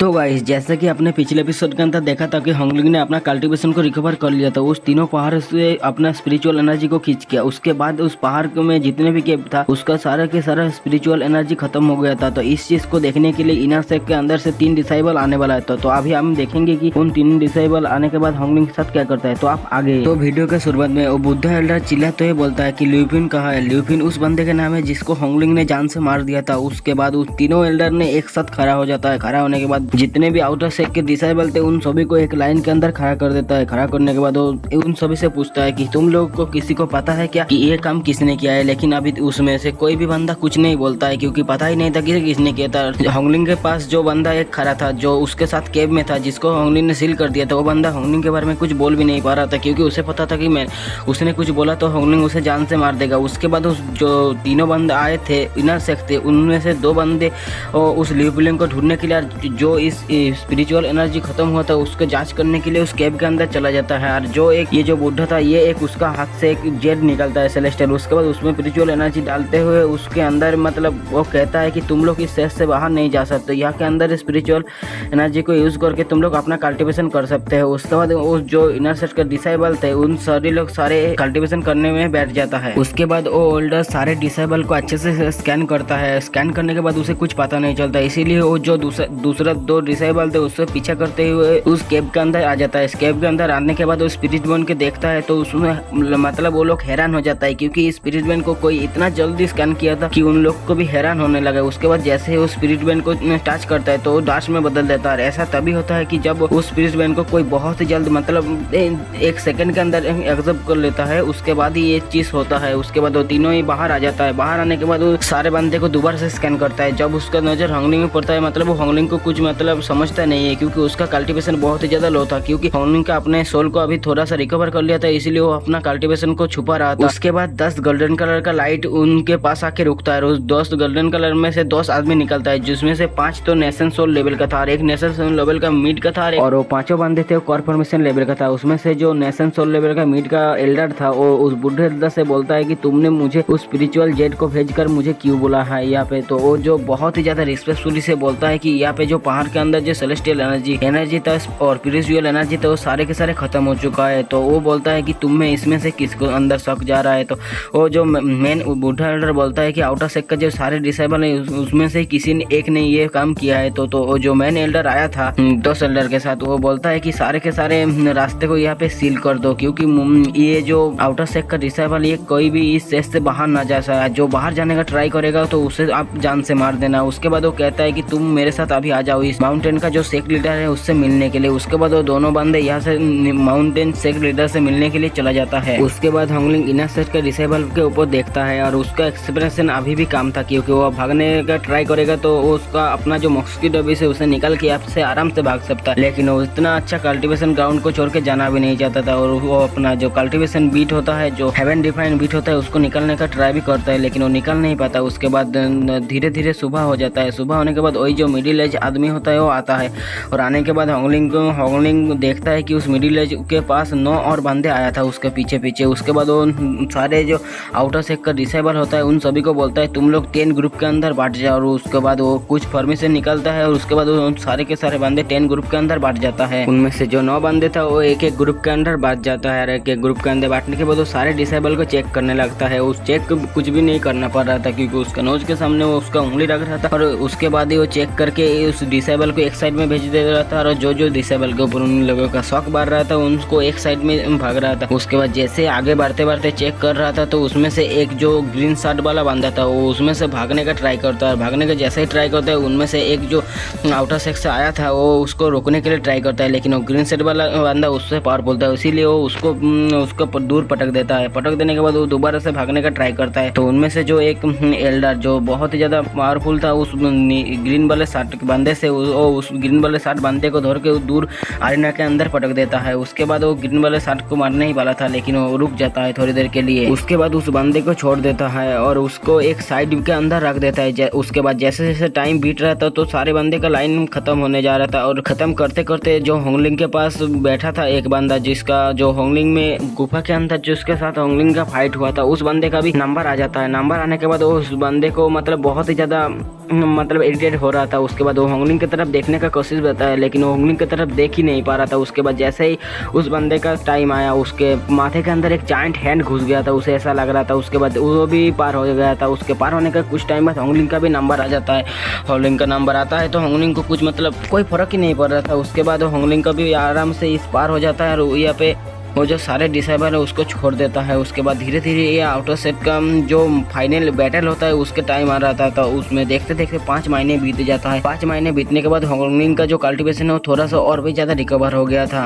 तो गाइस जैसे कि आपने पिछले एपिसोड के अंदर देखा था कि होंगलिंग ने अपना कल्टीवेशन को रिकवर कर लिया था। उस तीनों पहाड़ से अपना स्पिरिचुअल एनर्जी को खींच किया। उसके बाद उस पहाड़ में जितने भी केव था उसका सारा के सारा स्पिरिचुअल एनर्जी खत्म हो गया था। तो इस चीज को देखने के लिए इनर सेक्ट के अंदर से 3 डिसाइबल आने वाला है। तो अभी हम देखेंगे कि उन 3 डिसाइबल आने के बाद होंगलिंग के साथ क्या करता है। तो आप आगे तो वीडियो के शुरुआत में वो बुद्धा एल्डर चिल्ला तो ये बोलता है कि ल्यूपिन कहाँ है। ल्यूपिन उस बंदे के नाम है जिसको होंगलिंग ने जान से मार दिया था। उसके बाद उस तीनों एल्डर ने एक साथ खड़ा हो जाता है। खड़ा होने के बाद जितने भी आउटर सेक्ट के डिसाइबल थे उन सभी को एक लाइन के अंदर खड़ा कर देता है। खड़ा करने के बाद वो उन सभी से पूछता है कि तुम लोग को किसी को पता है क्या कि ये काम किसने किया है। लेकिन अभी उसमें से कोई भी बंदा कुछ नहीं बोलता है क्योंकि पता ही नहीं था कि किसने किया था। होंगलिंग के पास जो बंदा एक खड़ा था जो उसके साथ केव में था जिसको होंगलिंग ने सील कर दिया था, वो बंदा होंगलिंग के बारे में कुछ बोल भी नहीं पा रहा था क्योंकि उसे पता था कि उसने कुछ बोला तो होंगलिंग उसे जान से मार देगा। उसके बाद उस जो तीनों बंदे आए थे इनर सेक्ट थे उनमें से 2 बंदे उस ल्यूपिन को ढूंढने के लिए जो इस स्पिरिचुअल एनर्जी खत्म हुआ था उसको जांच करने के लिए उस केव के अंदर चला जाता है। और जो एक ये जो बुढ़ा था ये एक उसका हाथ से एक जेट निकलता है सेलेस्टियल। उसके बाद उसमें स्पिरिचुअल एनर्जी डालते हुए उसके अंदर मतलब वो कहता है कि तुम लोग इस सेस से बाहर नहीं जा सकते। यहाँ के अंदर स्पिरिचुअल एनर्जी को यूज करके तुम लोग अपना कल्टिवेशन कर सकते हो। उसके बाद उस जो इनर सेट के डिसाइबल थे उन सभी लोग सारे कल्टिवेशन करने में बैठ जाता है। उसके बाद वो ओल्डर सारे डिसाइबल को अच्छे से स्कैन करता है। स्कैन करने के बाद उसे कुछ पता नहीं चलता, इसीलिए वो जो दूसरा 2 डिसाइबल थे उससे पीछा करते हुए उस केव के अंदर आ जाता है। इस केव के अंदर आने के बाद वो स्पिरिट बन के देखता है तो उसमें मतलब वो लोग हैरान हो जाता है क्योंकि स्पिरिट बन को कोई इतना जल्दी स्कैन किया था कि उन लोग को भी हैरान होने लगा। उसके बाद जैसे ही वो स्पिरिट बन को टच करता है तो वो डार्क में बदल देता है। ऐसा तभी होता है कि जब उस स्पिरिट बन को कोई बहुत ही जल्द मतलब 1 सेकंड के अंदर एब्जॉर्ब कर लेता है उसके बाद ही ये चीज होता है। उसके बाद वो तीनों ही बाहर आ जाता है। बाहर आने के बाद वो सारे बंदे को दोबारा से स्कैन करता है। जब उसका नजर होंगलिंग में पड़ता है मतलब वो होंगलिंग को कुछ मतलब समझता नहीं है क्योंकि उसका कल्टीवेशन बहुत ही ज्यादा लो था क्योंकि होंगलिंग का अपने सोल को अभी थोड़ा सा रिकवर कर लिया था इसलिए वो अपना कल्टीवेशन को छुपा रहा था। उसके बाद 10 गोल्डन कलर का लाइट उनके पास आके रुकता है। उस 10 गोल्डन कलर में से 10 आदमी निकलता है जिसमें से 5 तो नेशन सोल लेवल का था और 1 नेशन सोल लेवल का मिड का था और वो 5 बंदे थे कॉर्पोरेशन लेवल का था। उसमें से जो नेशन सोल लेवल का मिड का एल्डर था वो उस बुढ़े एल्डर से बोलता है कि तुमने मुझे उस स्पिरिचुअल जेट को भेजकर मुझे क्यों बोला है यहाँ पे। तो वो जो बहुत ही ज्यादा रिस्पेक्टफुली से बोलता है कि यहाँ पे जो पहाड़ के अंदर जो सेलेस्टियल एनर्जी था और स्पिरिचुअल एनर्जी था वो सारे के सारे खत्म हो चुका है। तो वो बोलता है कि तुम में इसमें से किसको अंदर शक जा रहा है। तो वो जो मेन बुढ़ा एल्डर बोलता है कि आउटर सेक्ट का जो सारे डिसाइबल है उसमें से किसी ने एक ने ये काम किया है। तो वो जो मेन एल्डर आया था 10 एल्डर के साथ वो बोलता है कि सारे के सारे रास्ते को यहाँ पे सील कर दो क्योंकि ये जो आउटर सेक्ट का डिसाइबल ये कोई भी इस सेस से बाहर ना जा सके। जो बाहर जाने का ट्राई करेगा तो उसे आप जान से मार देना। उसके बाद वो कहता है कि तुम मेरे साथ अभी आ जाओ इस माउंटेन का जो सेक्ट लीडर है उससे मिलने के लिए। उसके बाद वो दोनों बंदे यहाँ से माउंटेन सेक्ट लीडर से मिलने के लिए चला जाता है। उसके बाद होंगलिंग इनर सेक्ट के डिसेबल के ऊपर देखता है और उसका एक्सप्रेशन अभी भी काम था क्योंकि वो भागने का ट्राई करेगा तो उसका अपना जो मॉस्किटो बेस है उसे निकल के आपसे आराम से भाग सकता है। लेकिन वो इतना अच्छा कल्टीवेशन ग्राउंड को छोड़ के जाना भी नहीं चाहता था और वो अपना जो कल्टीवेशन बीट होता है जो हेवन डिफाइन बीट होता है उसको निकलने का ट्राई भी करता है लेकिन वो निकल नहीं पाता। उसके बाद धीरे धीरे सुबह हो जाता है। सुबह होने के बाद वही जो मिडिल एज आदमी होता है वो आता है और आने के बाद होंगलिंग देखता है कि उस मिडिल एज के पास 9 और बंदे आया था उसके पीछे पीछे। उसके बाद वो सारे जो आउटर सेक्ट का डिसेबल होता है उन सभी को बोलता है तुम लोग 10 ग्रुप के अंदर बांट जाओ। और उसके बाद वो कुछ परमिशन निकलता है और उसके बाद वो सारे के सारे बंदे 10 ग्रुप के अंदर बांट जाता है। उनमें से जो 9 बंदे था वो एक ग्रुप के अंदर बांट जाता है और एक ग्रुप के अंदर बांटने के बाद वो सारे डिसेबल को चेक करने लगता है। उस चेक कुछ भी नहीं करना पड़ रहा था क्योंकि उसका नोज के सामने वो उसका उंगली रख रहा था और उसके बाद ही वो चेक करके उस डिसेबल को एक साइड में भेज दे रहा था और जो डिसेबल के ऊपर उन लोगों का शौक बढ़ रहा था उनको एक साइड में भाग रहा था। उसके बाद जैसे आगे बढ़ते बढ़ते चेक कर रहा था तो उसमें से एक जो ग्रीन शर्ट वाला बंदा था वो उसमें से भागने का ट्राई करता है। भागने का जैसे ही ट्राई करता है उनमें से एक जो आउटर सेक्ट से आया था वो उसको रोकने के लिए ट्राई करता है लेकिन वो ग्रीन शर्ट वाला बंदा उससे पावरफुल था इसीलिए वो उसको दूर पटक देता है। पटक देने के बाद वो दोबारा से भागने का ट्राई करता है। तो उनमें से जो एक एल्डर जो बहुत ही ज्यादा पावरफुल था उस ग्रीन वाले शर्ट बंदे से उस ग्रीन वाले शर्ट बंदे को धर के दूर आरीना के अंदर पटक देता है। उसके बाद वो ग्रीन वाले शर्ट को मारने ही वाला था लेकिन वो रुक जाता है थोड़ी देर के लिए। उसके बाद उस बंदे को छोड़ देता है और उसको एक साइड के अंदर रख देता है। उसके बाद जैसे जैसे टाइम बीत रहा था तो सारे बंदे का लाइन खत्म होने जा रहा था और खत्म करते करते जो होंगलिंग के पास बैठा था एक बंदा जिसका जो होंगलिंग में गुफा के अंदर जिसके साथ होंगलिंग का फाइट हुआ था उस बंदे का भी नंबर आ जाता है। नंबर आने के बाद उस बंदे को मतलब बहुत ही ज्यादा मतलब इरिटेट हो रहा था। उसके बाद वो होंगलिंग की तरफ तरफ देखने का कोशिश बताया, लेकिन वो होंगलिंग की तरफ देख ही नहीं पा रहा था। उसके बाद जैसे ही उस बंदे का टाइम आया, उसके माथे के अंदर एक जायंट हैंड घुस गया था, उसे ऐसा लग रहा था। उसके बाद वो भी पार हो गया था। उसके पार होने का कुछ टाइम बाद होंगलिंग का भी नंबर आ जाता है। होंगलिंग का नंबर आता है तो होंगलिंग को कुछ मतलब कोई फर्क ही नहीं पड़ रहा था। उसके बाद होंगलिंग का भी आराम से इस पार हो जाता है और यहाँ पे वो जो सारे डिसेबल है उसको छोड़ देता है। उसके बाद धीरे धीरे ये आउटर सेट का जो फाइनल बैटल होता है उसके टाइम आ रहा था, तो उसमें देखते देखते 5 महीने बीत जाता है। 5 महीने बीतने के बाद होंगलिंग का जो कल्टीवेशन है वो थोड़ा सा और भी ज़्यादा रिकवर हो गया था।